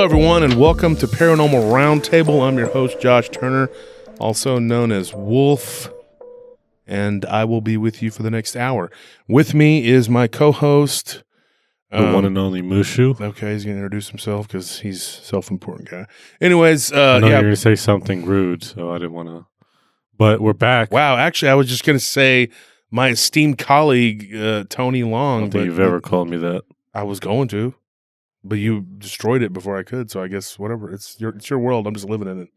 everyone, and welcome to Paranormal Roundtable. I'm your host, Josh Turner, also known as Wolf, and I will be with you for the next hour. With me is my co-host, the one and only Mushu. Okay, he's going to introduce himself because he's a self-important guy. Anyways, I know you're going to say something rude, so I didn't want to. But we're back. Wow, actually, I was just going to say my esteemed colleague, Tony Long. I don't think you've ever called me that. I was going to, but you destroyed it before I could, so I guess whatever. It's your world. I'm just living in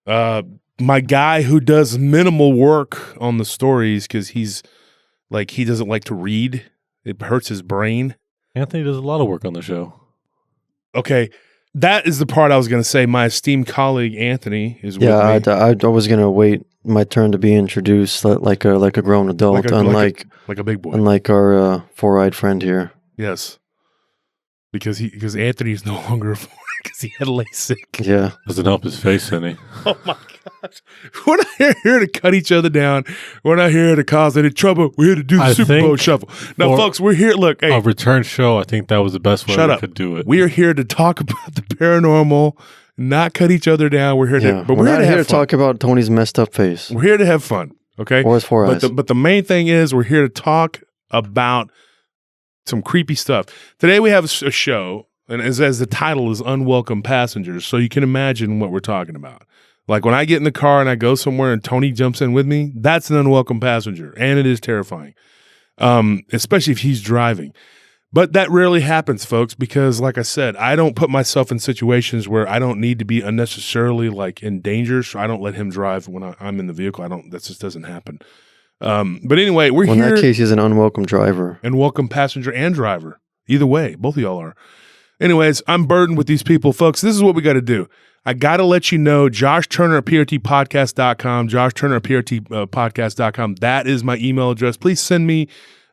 it. My guy who does minimal work on the stories because he doesn't like to read. It hurts his brain. Anthony does a lot of work on the show. Okay, that is the part I was going to say. My esteemed colleague Anthony is with me. I was going to wait my turn to be introduced like a grown adult, like a big boy, unlike our four-eyed friend here. Yes, because Anthony's no longer a four because he had LASIK. Yeah, doesn't help his face any. Oh my gosh, we're not here to cut each other down. We're not here to cause any trouble. We're here to do the Super Bowl shuffle. Now, folks, we're here. Look, hey, a return show. I think that was the best way we could do it. We are here to talk about the paranormal, not cut each other down. We're here to, but we're not here to talk about Tony's messed up face. We're here to have fun. Okay, or his four eyes. But the main thing is we're here to talk about some creepy stuff. Today we have a show, and as the title is Unwelcome Passengers, so you can imagine what we're talking about. Like when I get in the car and I go somewhere and Tony jumps in with me, that's an unwelcome passenger, and it is terrifying, especially if he's driving. But that rarely happens, folks, because like I said, I don't put myself in situations where I don't need to be unnecessarily like in danger, so I don't let him drive when I'm in the vehicle. That just doesn't happen. But anyway, we're here. In that case, he's an unwelcome driver. Unwelcome passenger and driver. Either way, both of y'all are. Anyways, I'm burdened with these people. Folks, this is what we got to do. I got to let you know, Josh Turner at PRTpodcast.com, Josh Turner at PRTpodcast.com. That is my email address. Please send me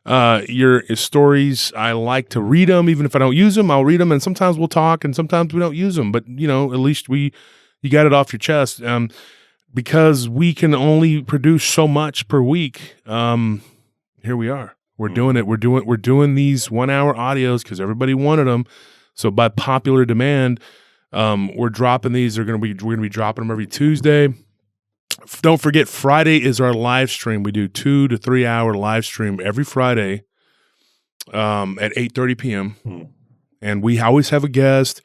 your stories. I like to read them. Even if I don't use them, I'll read them. And sometimes we'll talk and sometimes we don't use them. But, at least you got it off your chest. Because we can only produce so much per week. Here we are. We're doing it. We're doing these 1 hour audios because everybody wanted them. So by popular demand, we're dropping these. We're gonna be dropping them every Tuesday. Don't forget, Friday is our live stream. We do 2 to 3 hour live stream every Friday at 8:30 p.m. And we always have a guest.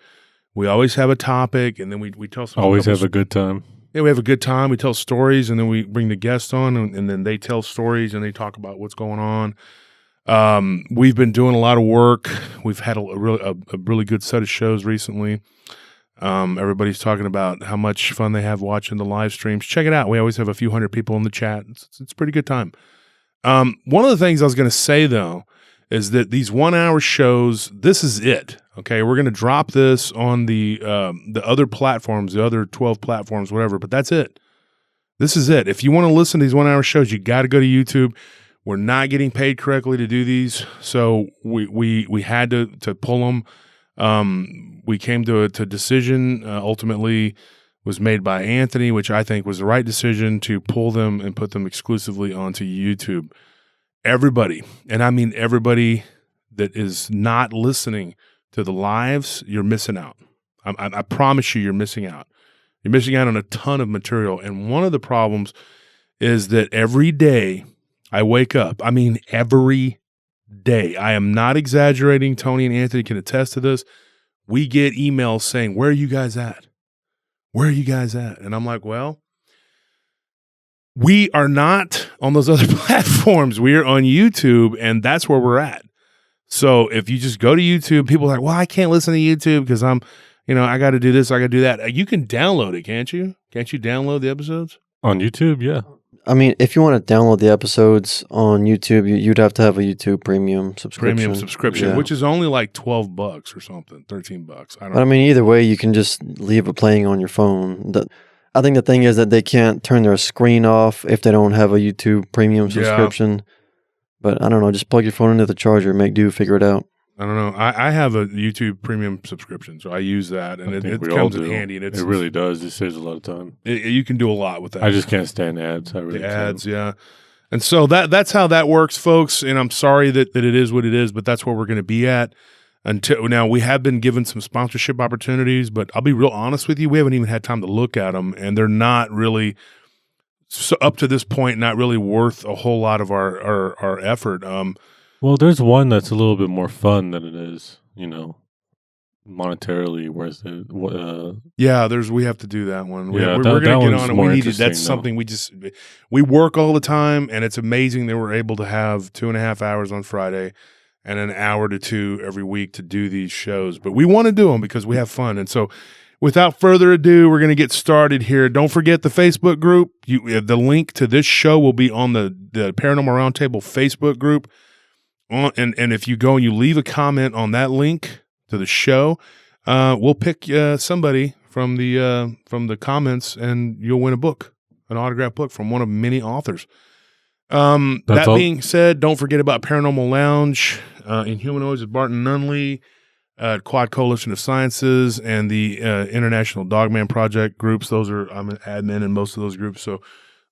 We always have a topic, and then we tell some. Always have a good time. Yeah, we have a good time. We tell stories, and then we bring the guests on, and then they tell stories, and they talk about what's going on. We've been doing a lot of work. We've had a really good set of shows recently. Everybody's talking about how much fun they have watching the live streams. Check it out. We always have a few hundred people in the chat. It's a pretty good time. One of the things I was going to say, though, is that these 1 hour shows, this is it. Okay, we're going to drop this on the other platforms, the other 12 platforms, whatever, but that's it. This is it. If you want to listen to these 1 hour shows, you got to go to YouTube. We're not getting paid correctly to do these, so we had to pull them. We came to a decision, ultimately was made by Anthony, which I think was the right decision, to pull them and put them exclusively onto YouTube. Everybody, and I mean everybody that is not listening to the lives, you're missing out. I promise you're missing out. You're missing out on a ton of material. And one of the problems is that every day I wake up, every day, I am not exaggerating. Tony and Anthony can attest to this. We get emails saying, where are you guys at? Where are you guys at? And I'm like, well, we are not on those other platforms. We are on YouTube, and that's where we're at. So if you just go to YouTube, people are like, well, I can't listen to YouTube because I got to do this, I got to do that. You can download it, can't you? Can't you download the episodes? On YouTube, yeah. If you want to download the episodes on YouTube, you'd have to have a YouTube premium subscription. Yeah. Which is only like $12 or something, $13. I don't know. Either way, you can just leave it playing on your phone. I think the thing is that they can't turn their screen off if they don't have a YouTube premium subscription. Yeah. But I don't know, just plug your phone into the charger, make do, figure it out. I don't know. I have a YouTube premium subscription, so I use that, and it comes in handy. And it really does. It saves a lot of time. You can do a lot with that. I just can't stand ads. The ads, yeah. And so that's how that works, folks. And I'm sorry that it is what it is, but that's where we're going to be at. until now. We have been given some sponsorship opportunities, but I'll be real honest with you, we haven't even had time to look at them, and they're not really, so up to this point, not really worth a whole lot of our effort. Well, there's one that's a little bit more fun than it is, monetarily worth it. Yeah, we have to do that one. Yeah, we're that going to get one's on it. more We need it. interesting, That's something we work all the time, and it's amazing that we're able to have 2.5 hours on Friday and an hour to 2 every week to do these shows. But we want to do them because we have fun. And so without further ado, we're going to get started here. Don't forget the Facebook group. The link to this show will be on the Paranormal Roundtable Facebook group. And if you go and you leave a comment on that link to the show, we'll pick somebody from the comments, and you'll win a book, an autographed book from one of many authors. Being said, don't forget about Paranormal Lounge, Inhumanoids with Barton Nunley, Quad Coalition of Sciences, and the International Dogman Project groups. I'm an admin in most of those groups, so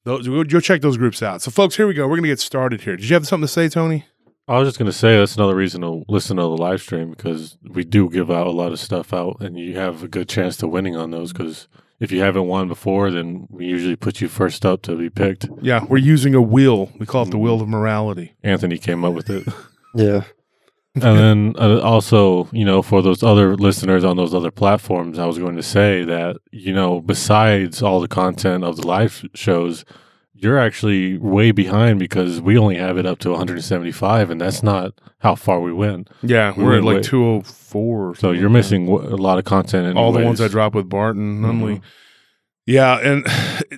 you'll check those groups out. So, folks, here we go. We're going to get started here. Did you have something to say, Tony? I was just going to say that's another reason to listen to the live stream, because we do give out a lot of stuff out, and you have a good chance to winning on those, because if you haven't won before, then we usually put you first up to be picked. Yeah, we're using a wheel. We call it the wheel of morality. Anthony came up with it. Yeah. And then also, for those other listeners on those other platforms, I was going to say that, besides all the content of the live shows, you're actually way behind, because we only have it up to 175, and that's not how far we went. Yeah, we're at like 204. So you're missing a lot of content anyways. All the ones I dropped with Barton Nunley. Mm-hmm. Yeah, and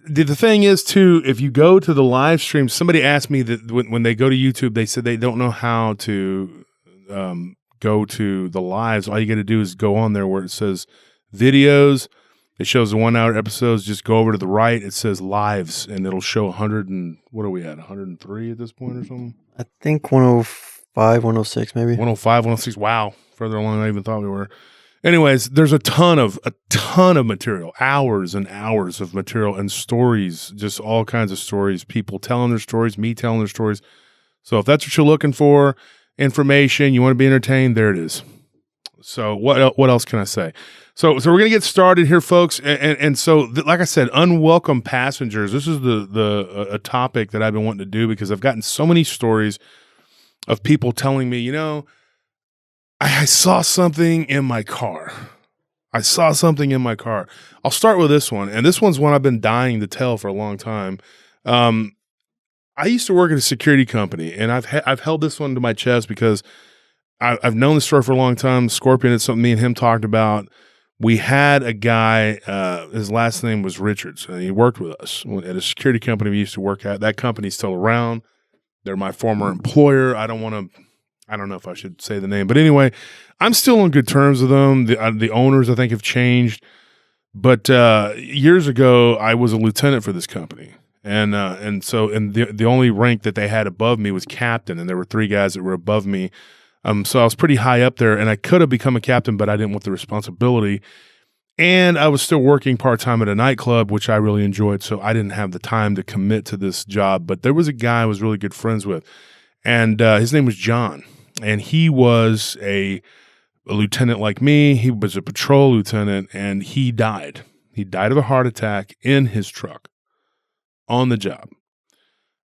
the thing is, too, if you go to the live stream, somebody asked me that when they go to YouTube, they said they don't know how to go to the lives. All you got to do is go on there where it says videos. It shows the 1 hour episodes. Just go over to the right. It says lives, and it'll show 100 and what are we at? 103 at this point or something? I think 105, 106 maybe. 105, 106. Wow, further along than I even thought we were. Anyways, there's a ton of material, hours and hours of material and stories, just all kinds of stories. People telling their stories, me telling their stories. So if that's what you're looking for, information, you want to be entertained, there it is. So what else can I say? So we're gonna get started here, folks, and so like I said, unwelcome passengers. This is a topic that I've been wanting to do, because I've gotten so many stories of people telling me, I saw something in my car. I saw something in my car. I'll start with this one, and this one's one I've been dying to tell for a long time. I used to work at a security company, and I've held this one to my chest because I've known the story for a long time. Scorpion, it's something me and him talked about. We had a guy, his last name was Richards, and he worked with us at a security company we used to work at. That company's still around. They're my former employer. I don't know if I should say the name, but anyway, I'm still on good terms with them. The owners, I think, have changed. But years ago, I was a lieutenant for this company. And the only rank that they had above me was captain, and there were 3 guys that were above me. So I was pretty high up there, and I could have become a captain, but I didn't want the responsibility. And I was still working part-time at a nightclub, which I really enjoyed, so I didn't have the time to commit to this job. But there was a guy I was really good friends with, and his name was John, and he was a lieutenant like me. He was a patrol lieutenant, and he died. He died of a heart attack in his truck on the job.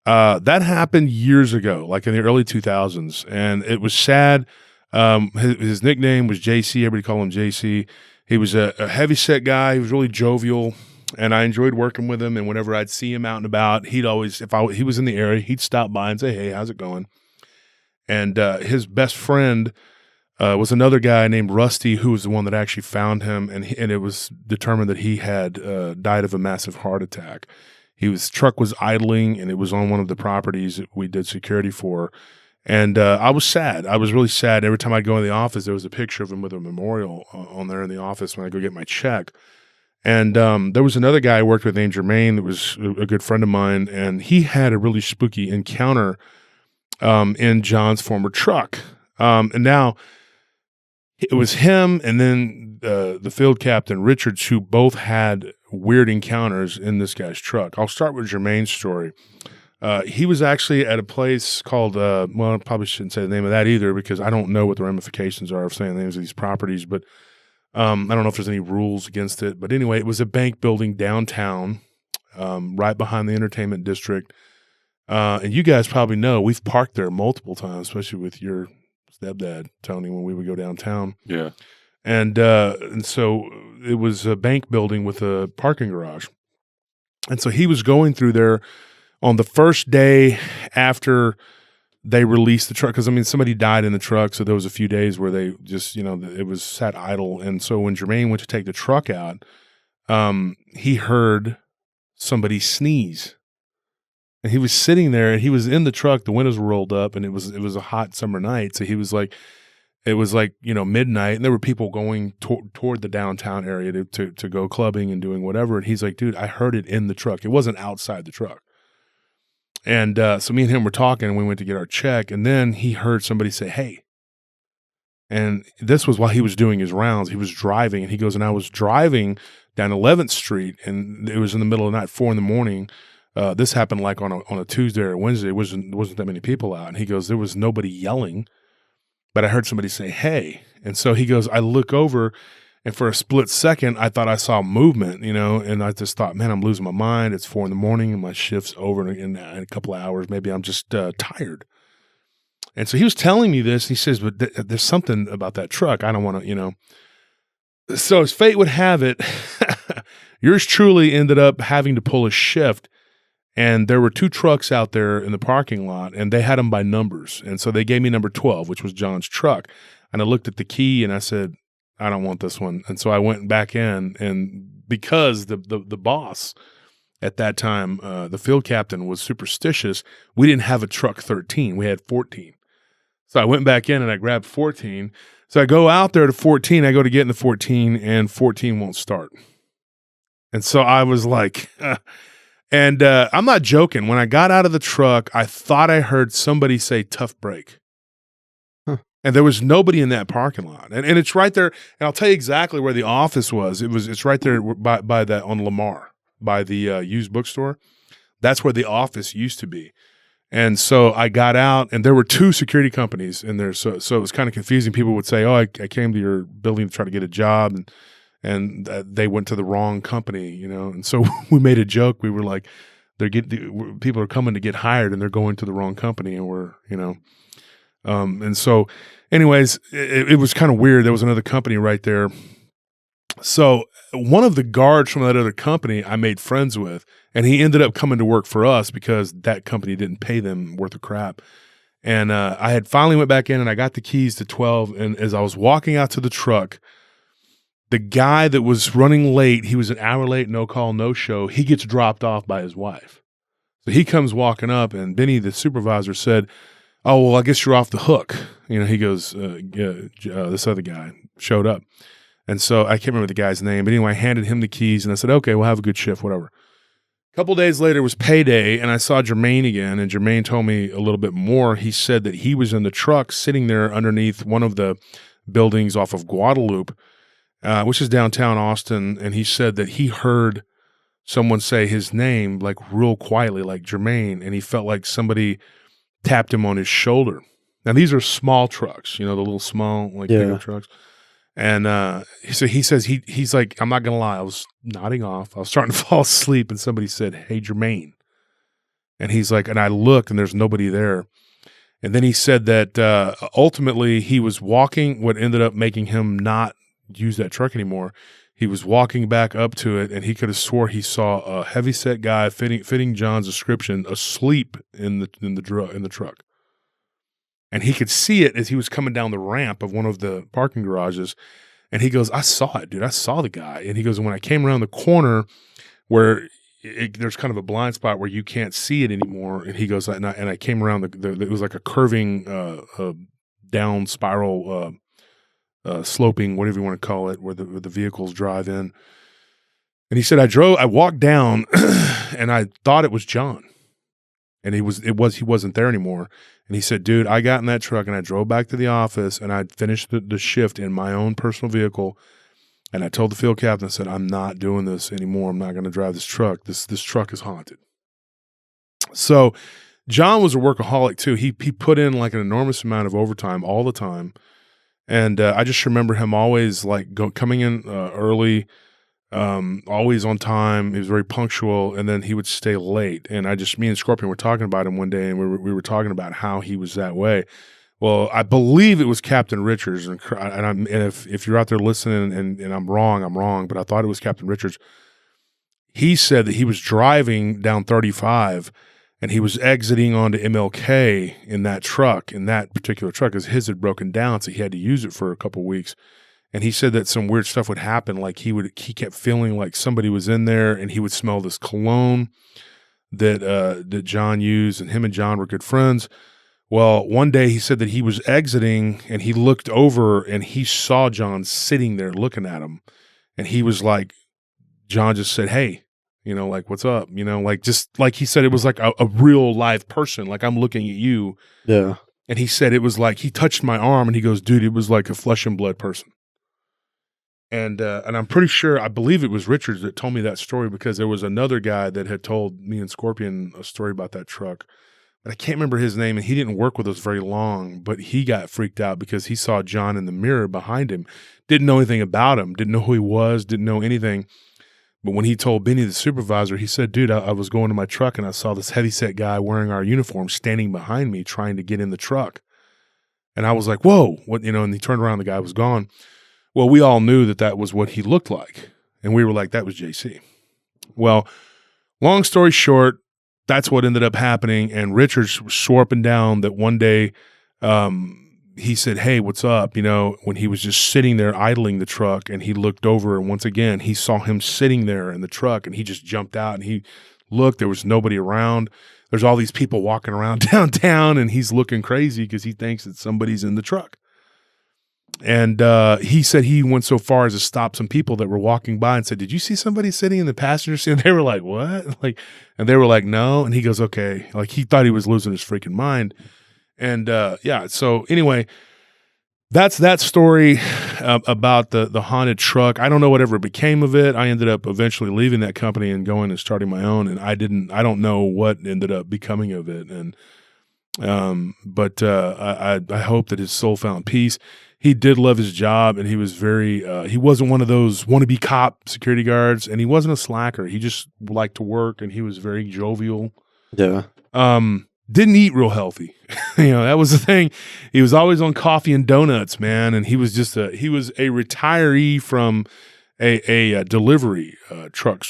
That happened years ago, like in the early 2000s, and it was sad. His nickname was JC. Everybody called him JC. He was a heavy-set guy. He was really jovial, and I enjoyed working with him. And whenever I'd see him out and about, he'd always, he was in the area, he'd stop by and say, "Hey, how's it going?" And his best friend was another guy named Rusty, who was the one that actually found him, and it was determined that he had died of a massive heart attack. His truck was idling, and it was on one of the properties that we did security for. And I was sad. I was really sad. Every time I'd go in the office, there was a picture of him with a memorial on there in the office when I go get my check. And there was another guy I worked with named Jermaine that was a good friend of mine, and he had a really spooky encounter in John's former truck. And now it was him and then the field captain, Richards, who both had weird encounters in this guy's truck. I'll start with Jermaine's story. He was actually at a place called, well, I probably shouldn't say the name of that either because I don't know what the ramifications are of saying the names of these properties, but I don't know if there's any rules against it. But anyway, it was a bank building downtown, right behind the entertainment district. And you guys probably know we've parked there multiple times, especially with your stepdad, Tony, when we would go downtown. Yeah. And so it was a bank building with a parking garage. And so he was going through there on the first day after they released the truck. Because, I mean, somebody died in the truck. So there was a few days where they just, it was sat idle. And so when Jermaine went to take the truck out, he heard somebody sneeze. And he was sitting there and he was in the truck. The windows were rolled up and it was a hot summer night. So he was like, it was like, midnight, and there were people going toward the downtown area to go clubbing and doing whatever. And he's like, dude, I heard it in the truck. It wasn't outside the truck. And so me and him were talking, and we went to get our check, and then he heard somebody say, hey. And this was while he was doing his rounds. He was driving, and he goes, and I was driving down 11th Street, and it was in the middle of the night, 4 a.m. This happened like on a Tuesday or Wednesday. It wasn't that many people out. And he goes, there was nobody yelling. But I heard somebody say, hey. And so he goes, I look over, and for a split second, I thought I saw movement, and I just thought, man, I'm losing my mind. It's 4 a.m. and my shift's over in a couple of hours. Maybe I'm just tired. And so he was telling me this. He says, but there's something about that truck. I don't want to, So as fate would have it, yours truly ended up having to pull a shift. And there were 2 trucks out there in the parking lot, and they had them by numbers. And so they gave me number 12, which was John's truck. And I looked at the key, and I said, I don't want this one. And so I went back in, and because the boss at that time, the field captain, was superstitious, we didn't have a truck 13. We had 14. So I went back in, and I grabbed 14. So I go out there to 14. I go to get in the 14, and 14 won't start. And so I was like... And I'm not joking. When I got out of the truck, I thought I heard somebody say tough break. Huh. And there was nobody in that parking lot. And it's right there. And I'll tell you exactly where the office was. It's right there by that on Lamar, by the used bookstore. That's where the office used to be. And so I got out, and there were 2 security companies in there. So it was kind of confusing. People would say, oh, I came to your building to try to get a job. And they went to the wrong company, And so we made a joke. We were like, people are coming to get hired, and they're going to the wrong company, and we're, And so, anyways, it was kind of weird. There was another company right there. So one of the guards from that other company I made friends with, and he ended up coming to work for us because that company didn't pay them worth of crap. And I had finally went back in, and I got the keys to 12. And as I was walking out to the truck, the guy that was running late, he was an hour late, no call, no show. He gets dropped off by his wife. So he comes walking up, and Benny, the supervisor, said, oh, well, I guess you're off the hook. He goes, this other guy showed up. And so I can't remember the guy's name. But anyway, I handed him the keys, and I said, okay, we'll have a good shift, whatever. A couple days later was payday, and I saw Jermaine again, and Jermaine told me a little bit more. He said that he was in the truck sitting there underneath one of the buildings off of Guadalupe, which is downtown Austin, and he said that he heard someone say his name like real quietly, like Jermaine, and he felt like somebody tapped him on his shoulder. Now, these are small trucks, the little small, pickup trucks. And so he says, he's like, I'm not going to lie, I was nodding off. I was starting to fall asleep, and somebody said, hey, Jermaine. And he's like, and I looked, and there's nobody there. And then he said that ultimately he was walking, what ended up making him not use that truck anymore. He was walking back up to it, and he could have swore he saw a heavyset guy fitting John's description asleep in the truck. And he could see it as he was coming down the ramp of one of the parking garages. And he goes, I saw it, dude. I saw the guy. And he goes, when I came around the corner where there's kind of a blind spot where you can't see it anymore. And he goes, and I came around it was like a curving down spiral sloping, whatever you want to call it, where the vehicles drive in. And he said, I walked down and I thought it was John. And he wasn't there anymore. And he said, dude, I got in that truck and I drove back to the office, and I finished the shift in my own personal vehicle. And I told the field captain, I said, I'm not doing this anymore. I'm not going to drive this truck. This truck is haunted. So John was a workaholic too. He put in like an enormous amount of overtime all the time. And I just remember him always like coming in early, always on time. He was very punctual, and then he would stay late. And me and Scorpion were talking about him one day, and we were talking about how he was that way. Well, I believe it was Captain Richards, and if you're out there listening and I'm wrong, but I thought it was Captain Richards. He said that he was driving down 35, and he was exiting onto MLK in that particular truck, because his had broken down, so he had to use it for a couple of weeks. And he said that some weird stuff would happen, like he kept feeling like somebody was in there, and he would smell this cologne that John used, and him and John were good friends. Well, one day he said that he was exiting, and he looked over, and he saw John sitting there looking at him, and he was like, John just said, "Hey." Like, what's up? Like, just like he said, it was like a real live person. Like, I'm looking at you. Yeah. And he said it was like, he touched my arm, and he goes, dude, it was like a flesh and blood person. And I'm pretty sure, I believe it was Richards that told me that story, because there was another guy that had told me and Scorpion a story about that truck. But I can't remember his name, and he didn't work with us very long, but he got freaked out because he saw John in the mirror behind him. Didn't know anything about him, didn't know who he was, didn't know anything. But when he told Benny, the supervisor, he said, dude, I was going to my truck, and I saw this heavyset guy wearing our uniform standing behind me trying to get in the truck. And I was like, whoa, what, and he turned around, the guy was gone. Well, we all knew that was what he looked like. And we were like, that was JC. Well, long story short, that's what ended up happening. And Richards swore up and down that one day he said, hey, what's up? When he was just sitting there idling the truck, and he looked over, and once again, he saw him sitting there in the truck, and he just jumped out, and he looked, there was nobody around. There's all these people walking around downtown, and he's looking crazy because he thinks that somebody's in the truck. And he said he went so far as to stop some people that were walking by and said, did you see somebody sitting in the passenger seat? And they were like, what? And they were like, no. And he goes, okay. Like, he thought he was losing his freaking mind. And so anyway, that's that story about the haunted truck. I don't know whatever became of it. I ended up eventually leaving that company and going and starting my own, and I don't know what ended up becoming of it. And but I hope that his soul found peace. He did love his job, and he was he wasn't one of those wannabe cop security guards, and he wasn't a slacker. He just liked to work, and he was very jovial. Yeah. Didn't eat real healthy. That was the thing. He was always on coffee and donuts, man. And he was he was a retiree from a delivery truck.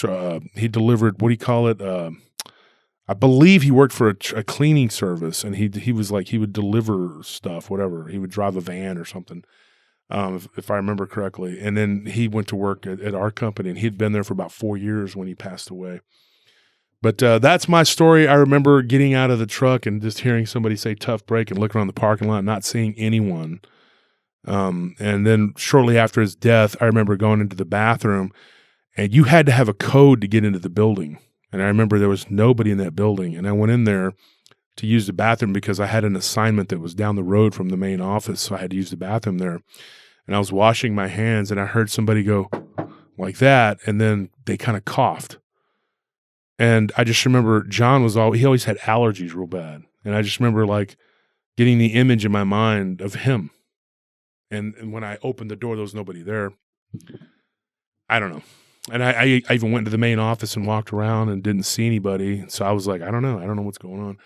He delivered, what do you call it? I believe he worked for a cleaning service, and he was like, he would deliver stuff, whatever. He would drive a van or something, if I remember correctly. And then he went to work at our company, and he'd been there for about 4 years when he passed away. But that's my story. I remember getting out of the truck and just hearing somebody say tough break and looking around the parking lot, not seeing anyone. And then shortly after his death, I remember going into the bathroom, and you had to have a code to get into the building. And I remember there was nobody in that building. And I went in there to use the bathroom because I had an assignment that was down the road from the main office. So I had to use the bathroom there. And I was washing my hands, and I heard somebody go like that. And then they kind of coughed. And I just remember John he always had allergies real bad. And I just remember like getting the image in my mind of him. And when I opened the door, there was nobody there. I don't know. And I even went to the main office and walked around and didn't see anybody. So I was like, I don't know what's going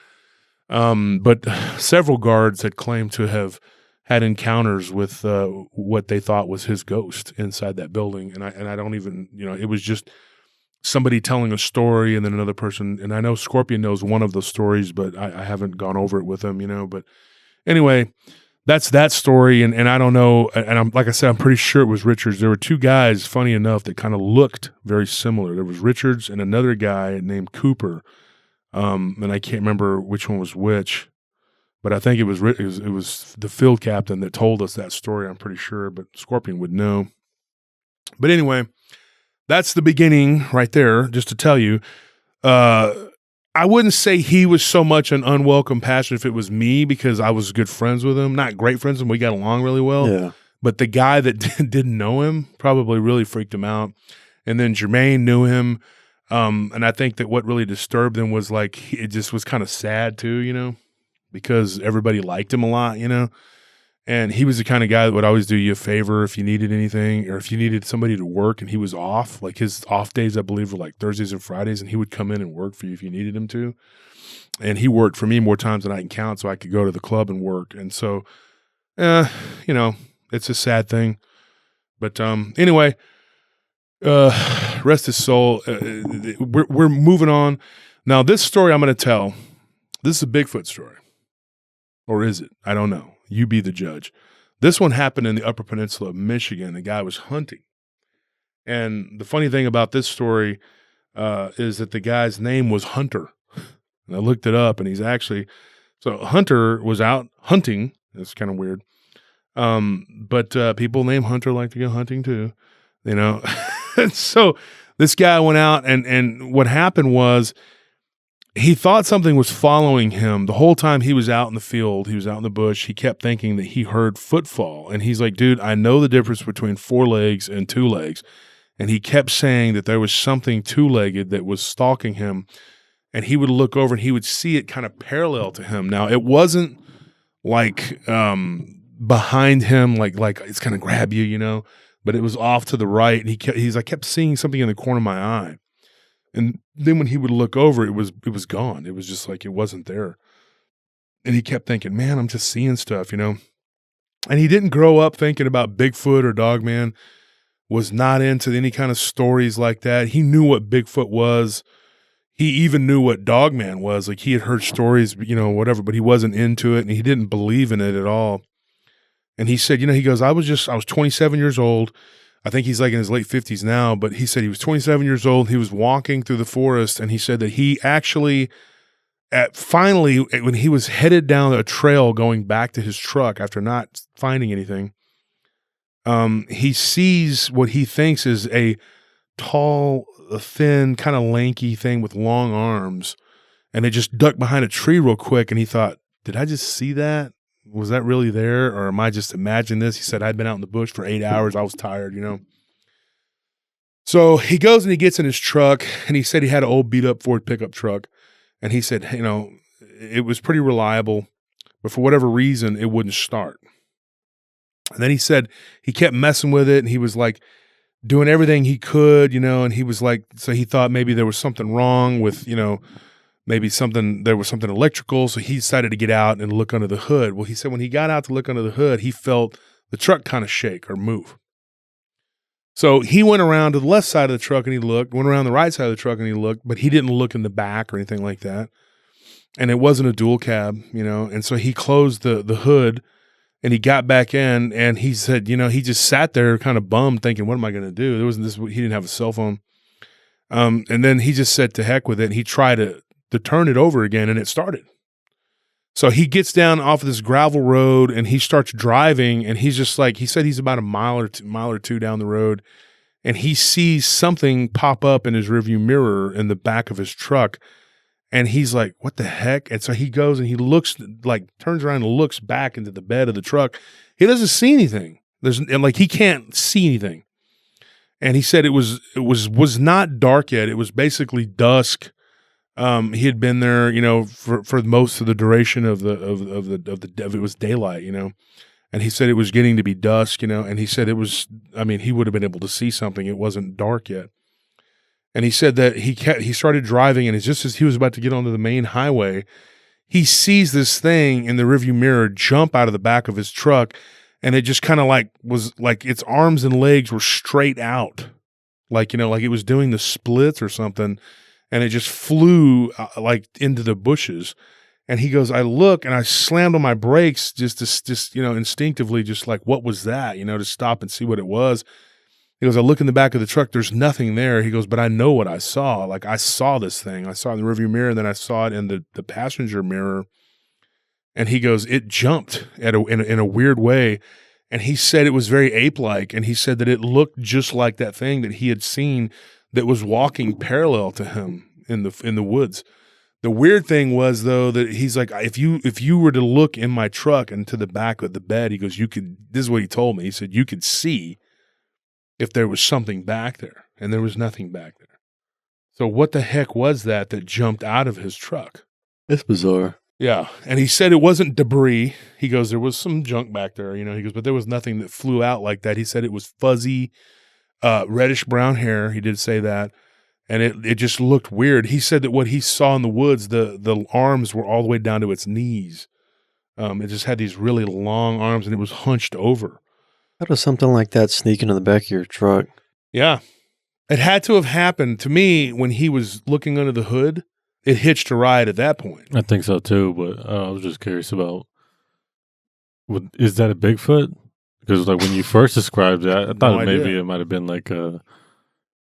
on. But several guards had claimed to have had encounters with what they thought was his ghost inside that building. And I don't even, it was just somebody telling a story, and then another person. And I know Scorpion knows one of the stories, but I haven't gone over it with him, But anyway, that's that story. And I don't know. And I'm, like I said, I'm pretty sure it was Richards. There were two guys, funny enough, that kind of looked very similar. There was Richards and another guy named Cooper. And I can't remember which one was which, but I think it was the field captain that told us that story. I'm pretty sure, but Scorpion would know. But anyway, that's the beginning right there, just to tell you. I wouldn't say he was so much an unwelcome passion if it was me, because I was good friends with him. Not great friends with him. We got along really well. Yeah. But the guy that didn't know him probably really freaked him out. And then Jermaine knew him. And I think that what really disturbed him was like, it just was kind of sad too, you know, because everybody liked him a lot, you know, and he was the kind of guy that would always do you a favor if you needed anything, or if you needed somebody to work and he was off. Like his off days, I believe, were like Thursdays and Fridays, and he would come in and work for you if you needed him to. And he worked for me more times than I can count, so I could go to the club and work. And so, you know, it's a sad thing. But anyway, rest his soul. We're moving on. Now, this story I'm going to tell, this is a Bigfoot story. Or is it? I don't know. You be the judge. This one happened in the Upper Peninsula of Michigan. The guy was hunting. And the funny thing about this story is that the guy's name was Hunter. And I looked it up, and he's actually, so Hunter was out hunting. That's kind of weird. But people named Hunter like to go hunting too, you know. So this guy went out, and what happened was he thought something was following him the whole time he was out in the field. He was out in the bush. He kept thinking that he heard footfall, and he's like, dude, I know the difference between 4 legs and 2 legs. And he kept saying that there was something 2-legged that was stalking him. And he would look over and he would see it kind of parallel to him. Now, it wasn't like behind him, like it's going to grab you, you know, but it was off to the right. And I kept seeing something in the corner of my eye. And then when he would look over, it was gone. It was just like it wasn't there. And he kept thinking, man, I'm just seeing stuff, you know. And he didn't grow up thinking about Bigfoot or Dogman, was not into any kind of stories like that. He knew what Bigfoot was. He even knew what Dogman was. Like he had heard stories, you know, whatever, but he wasn't into it and he didn't believe in it at all. And he said, you know, he goes, I was 27 years old. I think he's like in his late 50s now, but he said he was 27 years old. He was walking through the forest, and he said that he actually, finally, when he was headed down a trail going back to his truck after not finding anything, he sees what he thinks is a tall, thin, kind of lanky thing with long arms, and it just ducked behind a tree real quick, and he thought, did I just see that? Was that really there, or am I just imagining this? He said, I'd been out in the bush for 8 hours. I was tired, you know. So he goes and he gets in his truck, and he said he had an old beat-up Ford pickup truck, and he said, you know, it was pretty reliable, but for whatever reason, it wouldn't start. And then he said he kept messing with it, and he was like doing everything he could, you know, and he was like, so he thought maybe there was something wrong with, you know, maybe there was something electrical. So he decided to get out and look under the hood. Well, he said when he got out to look under the hood, he felt the truck kind of shake or move. So he went around to the left side of the truck and he looked, went around the right side of the truck and he looked, but he didn't look in the back or anything like that. And it wasn't a dual cab, you know, and so he closed the hood and he got back in, and he said, you know, he just sat there kind of bummed thinking, what am I going to do? He didn't have a cell phone. And then he just said to heck with it. And he tried to turn it over again, and it started. So he gets down off of this gravel road and he starts driving, and he's just like, he said he's about a mile or two down the road, and he sees something pop up in his rearview mirror in the back of his truck. And he's like, what the heck? And so he goes and he looks, like turns around and looks back into the bed of the truck. He doesn't see anything. He can't see anything. And he said it was not dark yet. It was basically dusk. He had been there, you know, for most of the duration of it was daylight, you know, and he said it was getting to be dusk, you know, and he said he would have been able to see something. It wasn't dark yet. And he said that he started driving, and it's just as he was about to get onto the main highway, he sees this thing in the rearview mirror jump out of the back of his truck, and it just kind of was like its arms and legs were straight out, like, you know, like it was doing the splits or something. And it just flew like into the bushes. And he goes, I look and I slammed on my brakes just, you know, instinctively, just like, what was that? You know, to stop and see what it was. He goes, I look in the back of the truck, there's nothing there. He goes, but I know what I saw. Like I saw this thing. I saw it in the rearview mirror, and then I saw it in the passenger mirror. And he goes, it jumped in a weird way. And he said it was very ape-like. And he said that it looked just like that thing that he had seen that was walking parallel to him in the woods. The weird thing was, though, that he's like, if you were to look in my truck and to the back of the bed, he goes, this is what he told me. He said, you could see if there was something back there, and there was nothing back there. So what the heck was that jumped out of his truck? It's bizarre. Yeah. And he said it wasn't debris. He goes, there was some junk back there, you know. He goes, but there was nothing that flew out like that. He said it was fuzzy, reddish brown hair. He did say that. And it just looked weird. He said that what he saw in the woods, the arms were all the way down to its knees. It just had these really long arms, and it was hunched over. How does something like that sneak into the back of your truck? Yeah. It had to have happened to me when he was looking under the hood. It hitched a ride at that point. I think so too, but I was just curious about, is that a Bigfoot? Because like when you first described that, I thought maybe it might have been like a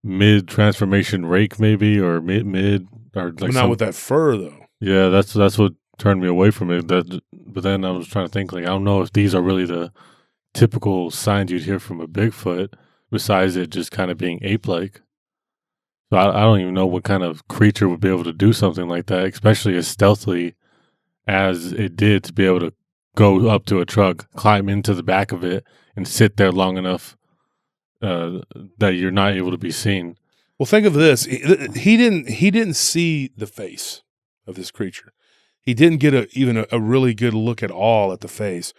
mid-transformation rake maybe, or mid or like not with that fur though. Yeah, that's what turned me away from it. But then I was trying to think, like, I don't know if these are really the typical signs you'd hear from a Bigfoot, besides it just kind of being ape-like. So I don't even know what kind of creature would be able to do something like that, especially as stealthily as it did, to be able to go up to a truck, climb into the back of it, and sit there long enough that you're not able to be seen. Well, think of this: he didn't see the face of this creature. He didn't get even a really good look at all at the face,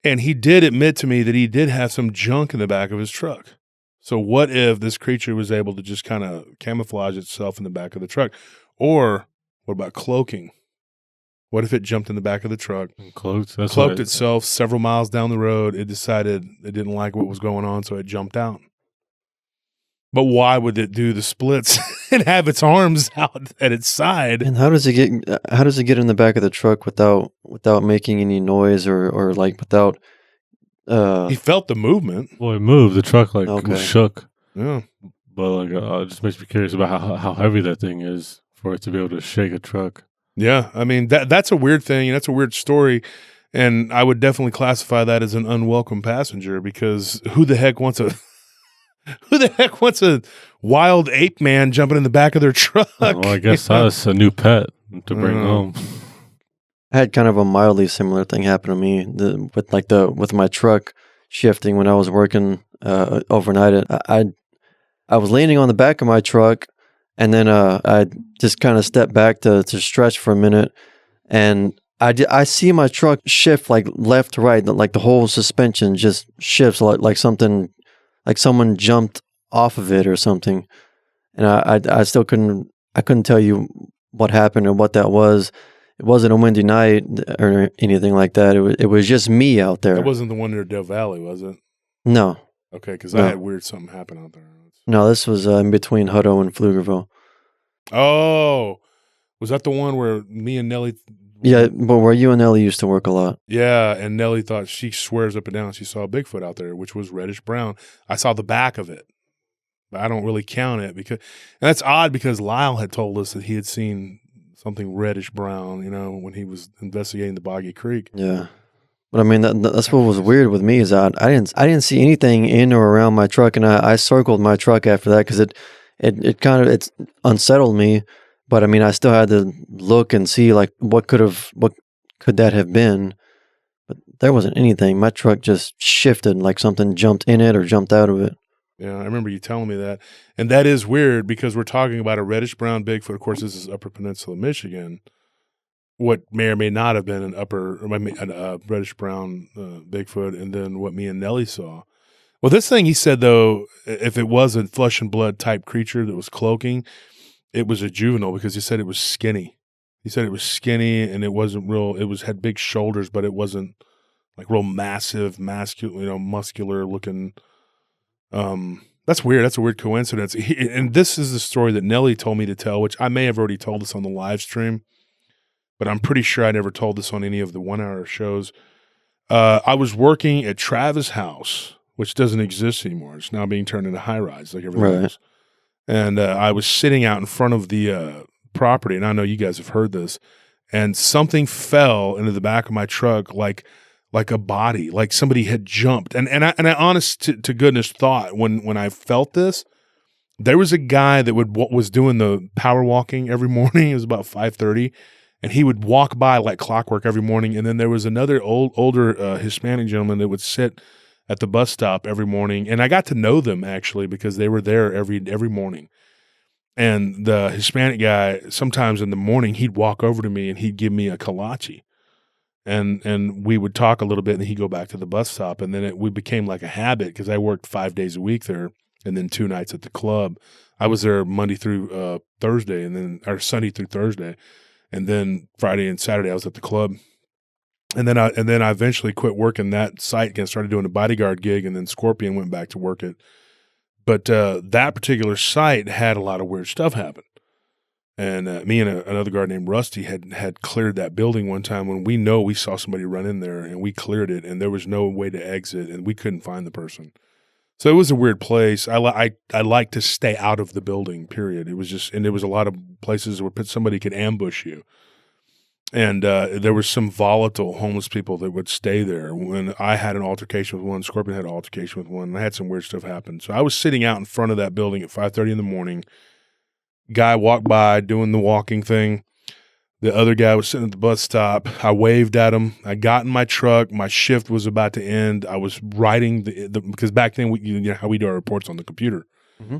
and he did admit to me that he did have some junk in the back of his truck. So what if this creature was able to just kind of camouflage itself in the back of the truck? Or what about cloaking? What if it jumped in the back of the truck, cloaked itself several miles down the road? It decided it didn't like what was going on, so it jumped out. But why would it do the splits and have its arms out at its side? And how does it get in the back of the truck without making any noise or like without? He felt the movement. Well, it moved. The truck was shook. Yeah, but like it just makes me curious about how heavy that thing is for it to be able to shake a truck. Yeah, I mean that's a weird thing. That's a weird story, and I would definitely classify that as an unwelcome passenger, because who the heck wants a wild ape man jumping in the back of their truck? Well, I guess that's a new pet to bring home. I had kind of a mildly similar thing happen to me with my truck shifting when I was working overnight. I was leaning on the back of my truck, and then I just kind of stepped back to stretch for a minute, and I see my truck shift like left to right, like the whole suspension just shifts like something, like someone jumped off of it or something, and I still couldn't tell you what happened or what that was. It wasn't a windy night or anything like that. It was just me out there. That wasn't the one near Del Valley, was it? No. Okay, because I had weird something happen out there. No, this was in between Hutto and Pflugerville. Oh, was that the one where me and Nellie? Yeah, but where you and Nellie used to work a lot. Yeah, and Nellie thought, she swears up and down she saw a Bigfoot out there, which was reddish brown. I saw the back of it, but I don't really count it and that's odd, because Lyle had told us that he had seen something reddish brown, when he was investigating the Boggy Creek. Yeah, but I mean that's what was weird with me is I didn't see anything in or around my truck, and I circled my truck after that because it kind of unsettled me. But I mean, I still had to look and see like what could that have been, but there wasn't anything. My truck just shifted, like something jumped in it or jumped out of it. Yeah, I remember you telling me that. And that is weird, because we're talking about a reddish-brown Bigfoot. Of course, this is Upper Peninsula, Michigan. What may or may not have been a reddish-brown Bigfoot, and then what me and Nellie saw. Well, this thing, he said, though, if it was a flesh-and-blood type creature that was cloaking, it was a juvenile, because he said it was skinny. He said it was skinny, and it wasn't real. Had big shoulders, but it wasn't like real massive, muscular looking. That's weird. That's a weird coincidence. And this is the story that Nellie told me to tell, which I may have already told this on the live stream, but I'm pretty sure I never told this on any of the 1 hour shows. I was working at Travis House, which doesn't exist anymore. It's now being turned into high rise like everything else. And I was sitting out in front of the property, and I know you guys have heard this, and something fell into the back of my truck like a body, like somebody had jumped. And I honest to goodness thought when I felt this, there was a guy that was doing the power walking every morning. It was about 5:30, and he would walk by like clockwork every morning. And then there was another older Hispanic gentleman that would sit at the bus stop every morning. And I got to know them actually, because they were there every morning. And the Hispanic guy, sometimes in the morning, he'd walk over to me and he'd give me a kolache. And we would talk a little bit, and then he'd go back to the bus stop. And then we became like a habit because I worked 5 days a week there and then 2 nights at the club. I was there Monday through Thursday, or Sunday through Thursday. And then Friday and Saturday I was at the club. And then I eventually quit working that site and started doing a bodyguard gig, and then Scorpion went back to work it. But that particular site had a lot of weird stuff happen. And me and another guard named Rusty had cleared that building one time when we saw somebody run in there, and we cleared it, and there was no way to exit, and we couldn't find the person. So it was a weird place. I like to stay out of the building, period. It was just, and there was a lot of places where somebody could ambush you. And there were some volatile homeless people that would stay there. When I had an altercation with one, Scorpion had an altercation with one, and I had some weird stuff happen. So I was sitting out in front of that building at 5:30 in the morning. Guy walked by doing the walking thing. The other guy was sitting at the bus stop. I waved at him. I got in my truck. My shift was about to end. I was writing because back then, you know how we do our reports on the computer. Mm-hmm.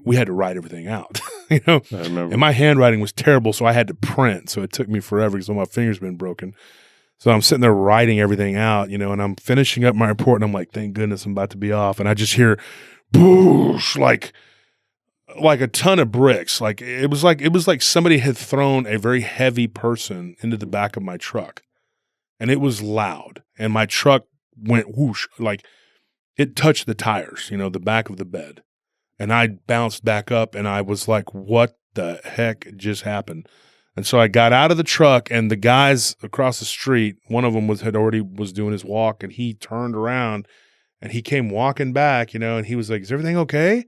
We had to write everything out, you know. I remember. And my handwriting was terrible, so I had to print. So it took me forever because all my fingers been broken. So I'm sitting there writing everything out, you know, and I'm finishing up my report, and I'm like, thank goodness I'm about to be off. And I just hear, boosh, like a ton of bricks. Like it was like somebody had thrown a very heavy person into the back of my truck, and it was loud. And my truck went whoosh, like it touched the tires, you know, the back of the bed. And I bounced back up, and I was like, what the heck just happened? And so I got out of the truck, and the guys across the street, one of them was doing his walk, and he turned around, and he came walking back, you know, and he was like, is everything okay?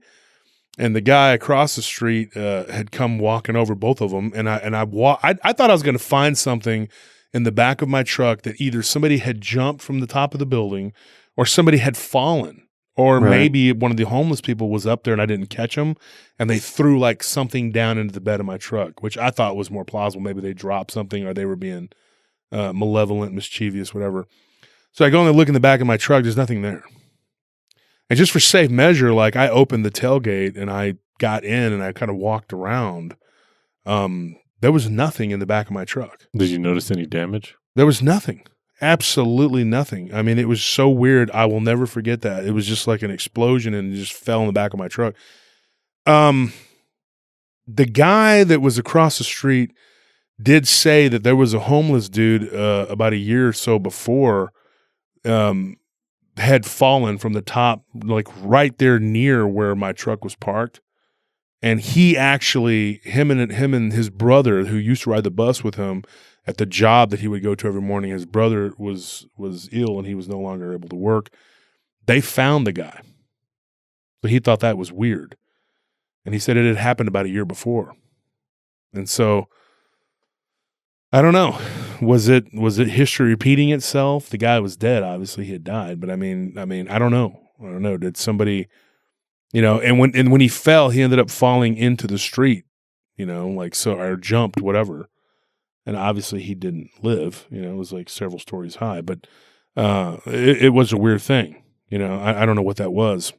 And the guy across the street had come walking over, both of them, and I thought I was going to find something in the back of my truck that either somebody had jumped from the top of the building or somebody had fallen. Or Right. maybe one of the homeless people was up there and I didn't catch them, and they threw like something down into the bed of my truck, which I thought was more plausible. Maybe they dropped something, or they were being malevolent, mischievous, whatever. So I go and look in the back of my truck. There's nothing there. And just for safe measure, like I opened the tailgate and I got in and I kind of walked around. There was nothing in the back of my truck. Did you notice any damage? There was nothing. Absolutely nothing. I mean, it was so weird. I will never forget that. It was just like an explosion, and it just fell in the back of my truck. The guy that was across the street did say that there was a homeless dude about a year or so before had fallen from the top, like right there near where my truck was parked. And he actually, him and his brother, who used to ride the bus with him at the job that he would go to every morning, his brother was ill and he was no longer able to work. They found the guy. So he thought that was weird. And he said it had happened about a year before. And so I don't know. Was it history repeating itself? The guy was dead. Obviously he had died, but I mean, I don't know. Did somebody, you know, and when he fell, he ended up falling into the street, you know, like, so, or jumped, whatever. And obviously he didn't live, you know, it was like several stories high, but it was a weird thing, you know, I don't know what that was.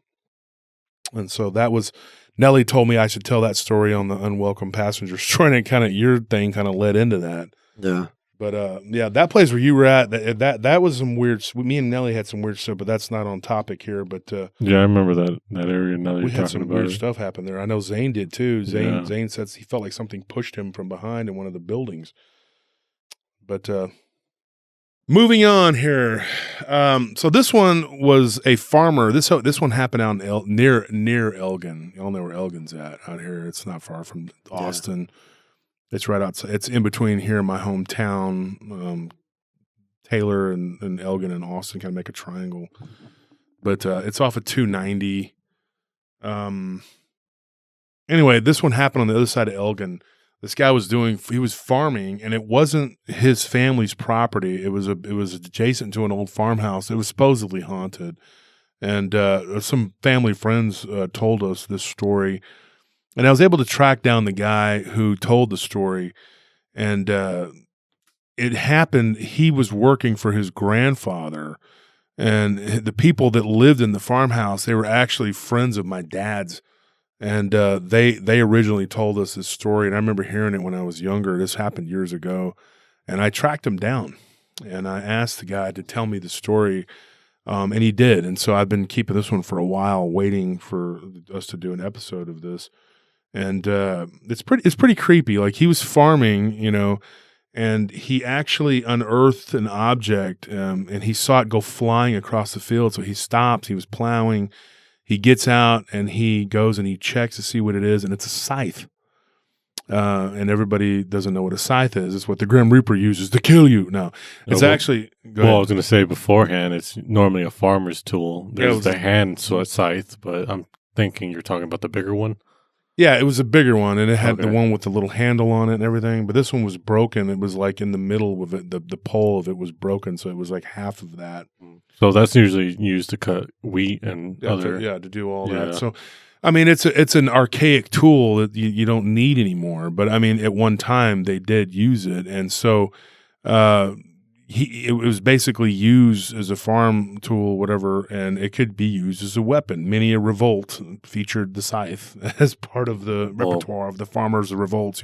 And so that was, Nellie told me I should tell that story on the Unwelcome Passenger story, and kind of your thing kind of led into that. Yeah. But yeah, that place where you were at, that was some weird. Me and Nellie had some weird stuff, but that's not on topic here. But yeah, I remember that area. Now that we you're had some talking weird about it. stuff happen there. I know Zane did too. Yeah. Zane said he felt like something pushed him from behind in one of the buildings. But moving on here, so this one was a farmer. This one happened out in near Elgin. Y'all know where Elgin's at out here. It's not far from Austin. Yeah. It's right outside. It's in between here, my hometown, Taylor and Elgin and Austin kind of make a triangle. But it's off of 290. Anyway, this one happened on the other side of Elgin. This guy he was farming, and it wasn't his family's property. It was adjacent to an old farmhouse. It was supposedly haunted. And some family friends told us this story. And I was able to track down the guy who told the story, and it happened. He was working for his grandfather, and the people that lived in the farmhouse, they were actually friends of my dad's, And they originally told us this story, and I remember hearing it when I was younger. This happened years ago, and I tracked him down, and I asked the guy to tell me the story, and he did. And so I've been keeping this one for a while, waiting for us to do an episode of this. And it's pretty creepy. Like, he was farming, and he actually unearthed an object, and he saw it go flying across the field. So he stops. He was plowing. He gets out and he goes and he checks to see what it is, and it's a scythe. And everybody doesn't know what a scythe is. It's what the Grim Reaper uses to kill you. No, it's actually. I was going to say beforehand, it's normally a farmer's tool. There's the hand scythe, but I'm thinking you're talking about the bigger one. Yeah, it was a bigger one, and it had the one with the little handle on it and everything. But this one was broken. It was like in the middle of it. The pole of it was broken, so it was like half of that. So that's usually used to cut wheat and other. To do all that. So, I mean, it's an archaic tool that you don't need anymore. But I mean, at one time they did use it, and so it was basically used as a farm tool, whatever, and it could be used as a weapon. Many a revolt featured the scythe as part of the repertoire of the farmers' revolts.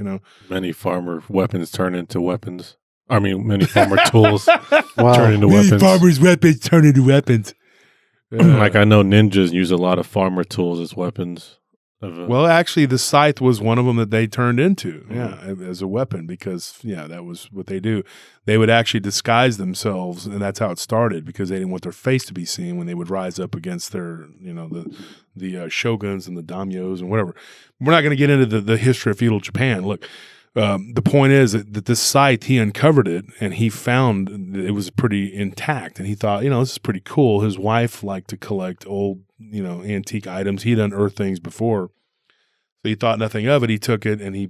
Many farmer weapons turn into weapons. I mean, many farmer tools turn into weapons. Many farmers' weapons turn into weapons. Like, I know ninjas use a lot of farmer tools as weapons. Well, actually, the scythe was one of them that they turned into, as a weapon, because, that was what they do. They would actually disguise themselves, and that's how it started, because they didn't want their face to be seen when they would rise up against their, the shoguns and the daimyos and whatever. We're not going to get into the history of feudal Japan. Look, the point is that this scythe, he uncovered it, and he found that it was pretty intact, and he thought, this is pretty cool. His wife liked to collect old, antique items. He'd unearthed things before, so he thought nothing of it. He took it and he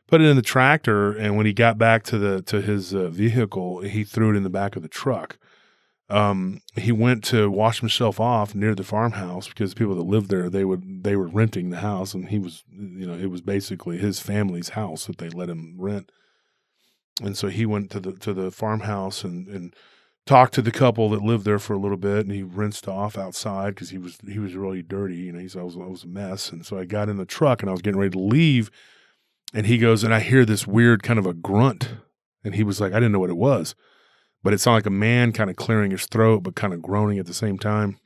put it in the tractor, and when he got back to his vehicle, he threw it in the back of the truck. He went to wash himself off near the farmhouse, because the people that lived there, they were renting the house, and he was, it was basically his family's house that they let him rent. And so he went to the farmhouse and talked to the couple that lived there for a little bit, and he rinsed off outside because he was really dirty. He said, I was a mess. And so I got in the truck and I was getting ready to leave, and he goes, and I hear this weird kind of a grunt, and he was like, I didn't know what it was, but it sounded like a man kind of clearing his throat, but kind of groaning at the same time.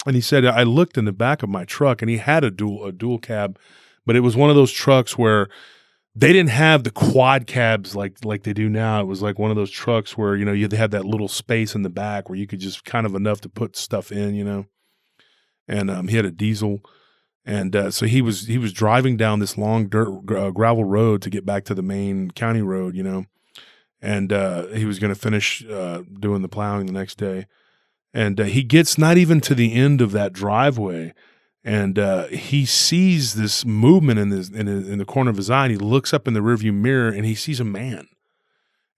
And he said, I looked in the back of my truck, and he had a dual cab, but it was one of those trucks where they didn't have the quad cabs like they do now. It was like one of those trucks where, you had that little space in the back where you could just kind of enough to put stuff in, and he had a diesel. And so he was driving down this long dirt gravel road to get back to the main county road, and he was going to finish doing the plowing the next day. And he gets not even to the end of that driveway, and he sees this movement in the corner of his eye, and he looks up in the rearview mirror, and he sees a man.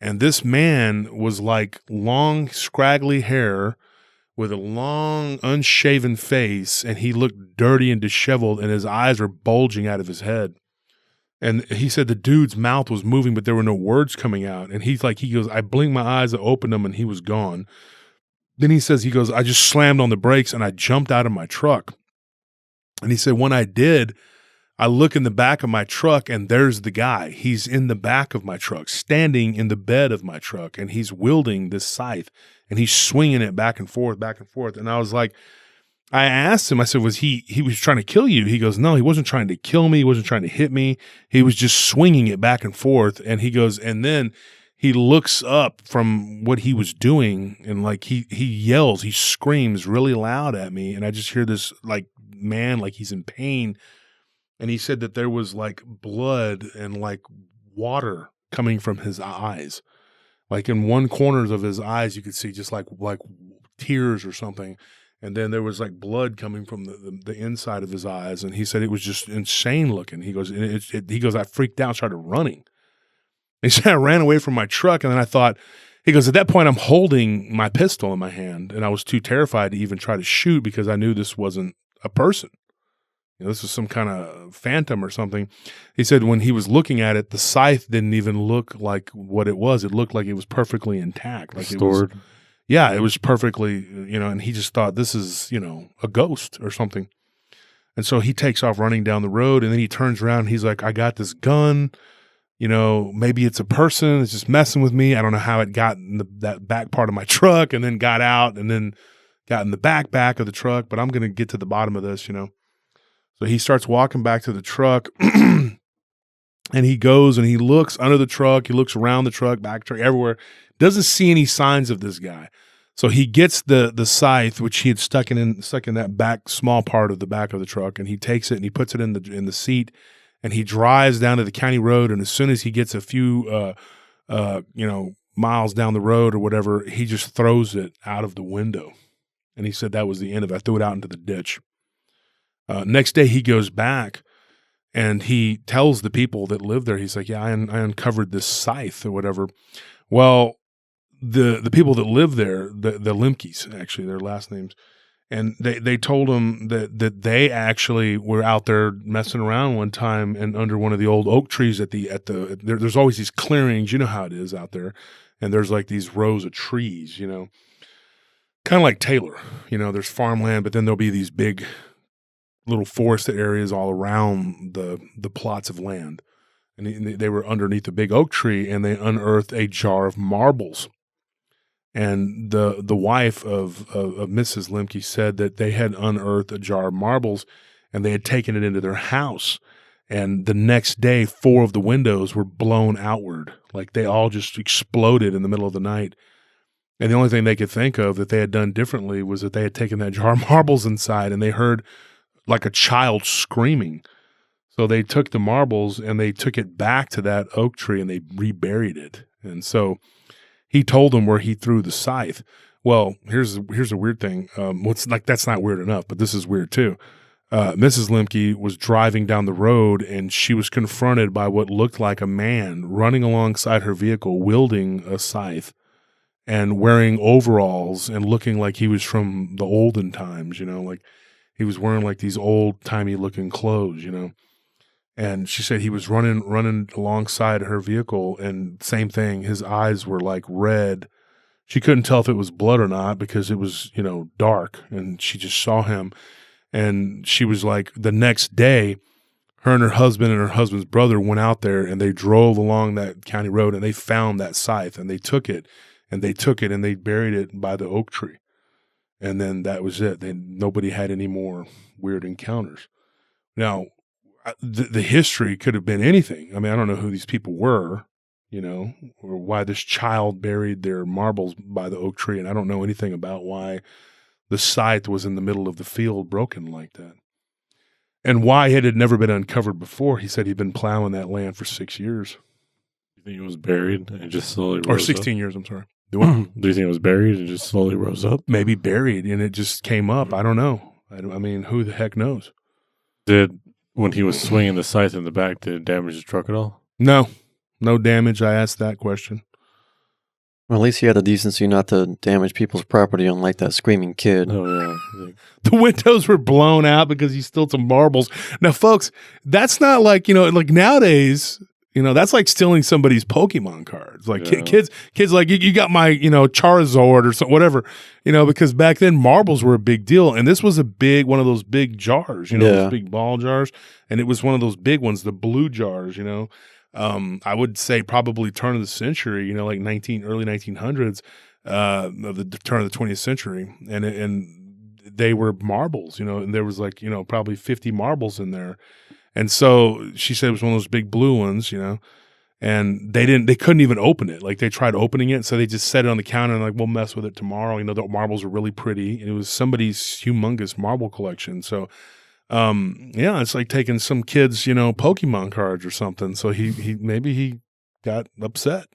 And this man was like long, scraggly hair with a long, unshaven face, and he looked dirty and disheveled, and his eyes were bulging out of his head. And he said the dude's mouth was moving, but there were no words coming out. And he goes, I blinked my eyes, I opened them, and he was gone. Then he goes, I just slammed on the brakes, and I jumped out of my truck. And he said, when I did, I look in the back of my truck, and there's the guy. He's in the back of my truck, standing in the bed of my truck, and he's wielding this scythe, and he's swinging it back and forth, back and forth. And I was like, I asked him, I said, was he was trying to kill you? He goes, no, he wasn't trying to kill me. He wasn't trying to hit me. He was just swinging it back and forth. And he goes, and then he looks up from what he was doing, and like he yells, he screams really loud at me. And I just hear this like man, like he's in pain. And he said that there was like blood and like water coming from his eyes. Like in one corner of his eyes, you could see just like tears or something. And then there was like blood coming from the inside of his eyes. And he said it was just insane looking. He goes, I freaked out, started running. He said, I ran away from my truck. And then I thought, he goes, at that point, I'm holding my pistol in my hand. And I was too terrified to even try to shoot, because I knew this wasn't a person. This was some kind of phantom or something. He said when he was looking at it, the scythe didn't even look like what it was. It looked like it was perfectly intact. Like stored. It was perfectly, and he just thought this is, a ghost or something. And so he takes off running down the road, and then he turns around and he's like, I got this gun. You know, maybe it's a person that's just messing with me. I don't know how it got in that back part of my truck and then got out and then got in the back of the truck, but I'm going to get to the bottom of this, you know. So he starts walking back to the truck and he goes and he looks under the truck. He looks around the truck, back truck, everywhere. Doesn't see any signs of this guy. So he gets the scythe, which he had stuck in that back small part of the back of the truck, and he takes it and he puts it in the seat. And he drives down to the county road, and as soon as he gets a few, miles down the road or whatever, he just throws it out of the window. And he said that was the end of it. I threw it out into the ditch. Next day, he goes back, and he tells the people that live there, he's like, yeah, I uncovered this scythe or whatever. Well, the people that live there, the Lemkes, actually, their last names, and they told him that they actually were out there messing around one time and under one of the old oak trees there's always these clearings, you know how it is out there, and there's like these rows of trees, you know, kind of like Taylor, you know, there's farmland, but then there'll be these big little forested areas all around the plots of land, and they were underneath a big oak tree, and they unearthed a jar of marbles. And the wife of Mrs. Lemke said that they had unearthed a jar of marbles and they had taken it into their house. And the next day, 4 of the windows were blown outward. Like they all just exploded in the middle of the night. And the only thing they could think of that they had done differently was that they had taken that jar of marbles inside and they heard like a child screaming. So they took the marbles and they took it back to that oak tree and they reburied it. And so he told them where he threw the scythe. Well, here's a weird thing. That's not weird enough, but this is weird too. Mrs. Lemke was driving down the road and she was confronted by what looked like a man running alongside her vehicle, wielding a scythe and wearing overalls and looking like he was from the olden times, you know, like he was wearing like these old timey looking clothes, you know. And she said he was running alongside her vehicle, and same thing. His eyes were like red. She couldn't tell if it was blood or not because it was, you know, dark. And she just saw him. And she was like, the next day, her and her husband's brother went out there and they drove along that county road and they found that scythe and they took it and they buried it by the oak tree. And then that was it. Nobody had any more weird encounters. Now, the history could have been anything. I mean, I don't know who these people were, you know, or why this child buried their marbles by the oak tree. And I don't know anything about why the scythe was in the middle of the field broken like that. And why it had never been uncovered before. He said he'd been plowing that land for 6 years. You think it was buried and just slowly rose Or 16 years, I'm sorry. Do you think it was buried and just slowly rose up? Maybe buried and it just came up. I don't know. I mean, who the heck knows? When he was swinging the scythe in the back, did it damage the truck at all? No damage. I asked that question. Well, at least he had the decency not to damage people's property, unlike that screaming kid. Oh, yeah. The windows were blown out because he stole some marbles. Now, folks, that's not like, you know, like nowadays, you know, that's like stealing somebody's Pokemon cards. Like kids like, you got my, you know, Charizard or something, whatever, you know, because back then marbles were a big deal. And this was one of those big jars, you know, those big ball jars. And it was one of those big ones, the blue jars, you know. I would say probably turn of the century, you know, like early 1900s, of the turn of the 20th century. And they were marbles, you know, and there was like, you know, probably 50 marbles in there. And so she said it was one of those big blue ones, you know, and they couldn't even open it. Like they tried opening it. So they just set it on the counter and like, we'll mess with it tomorrow. You know, the marbles are really pretty. And it was somebody's humongous marble collection. So, it's like taking some kids, you know, Pokemon cards or something. So he got upset.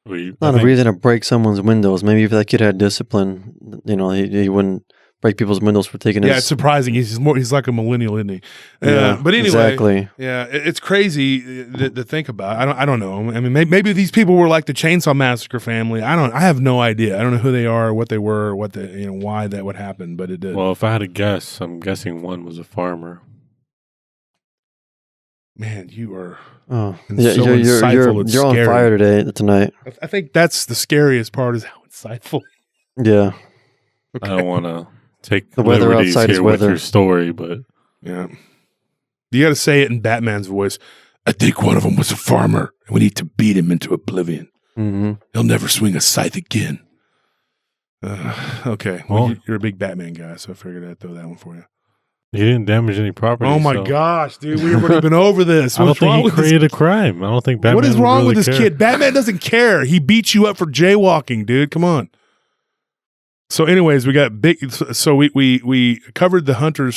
Not a reason to break someone's windows. Maybe if that kid had discipline, you know, he wouldn't break people's windows for taking it's surprising. He's like a millennial, isn't he? But anyway, exactly. Yeah, it's crazy to think about. I don't know. I mean, maybe these people were like the Chainsaw Massacre family. I have no idea. I don't know who they are, what they were, why that would happen, but it did. Well, if I had to guess, I'm guessing one was a farmer. Man, you are. Oh, insightful. You're on fire tonight. I think that's the scariest part is how insightful. Yeah. Okay. I don't want to take the weather liberties outside here is with weather. your story, but Yeah. You got to say it in Batman's voice. I think one of them was a farmer, and we need to beat him into oblivion. Mm-hmm. He'll never swing a scythe again. Okay. Well, you're a big Batman guy, so I figured I'd throw that one for you. He didn't damage any property. Oh my gosh, dude. We've already been over this. I don't think he created a crime. I don't think Batman What is wrong really with this kid? Batman doesn't care. He beats you up for jaywalking, dude. Come on. So anyways, we got big. So we covered the hunter